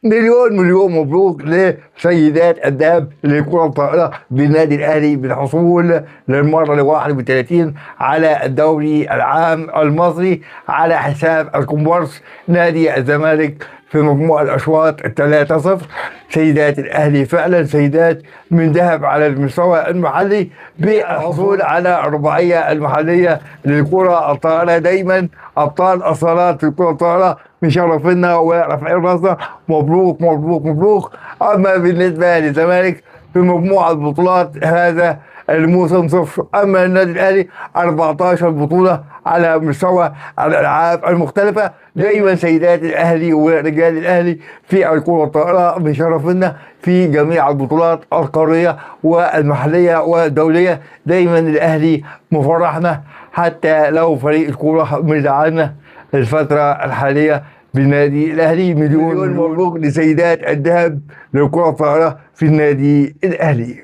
مليون مليون مبروك لسيدات الذهب لكرة الطائرة بالنادي الأهلي بالحصول للمرة ال 31 على الدوري العام المصري على حساب الكومبارس نادي الزمالك في مجموع الأشواط 3-0. سيدات الأهلي فعلا سيدات من ذهب على المستوى المحلي بالحصول على الرباعية المحلية للكرة الطائرة. دايما أبطال الصالات في الكرة الطائرة مشرفينا ورافعين راسنا. مبروك مبروك مبروك. أما بالنسبة للزمالك في مجموع البطولات هذا الموسم 0. أما النادي الأهلي 14 بطولة على مستوى الألعاب المختلفة. دايما سيدات الأهلي ورجال الأهلي في الكرة الطائرة مشرفينا في جميع البطولات القارية والمحلية والدولية. دايما الأهلي مفرحنا حتى لو فريق الكرة مزعلنا الفترة الحالية بالنادي الأهلي. مليون مبروك لسيدات الذهب للكرة الطائرة في النادي الأهلي.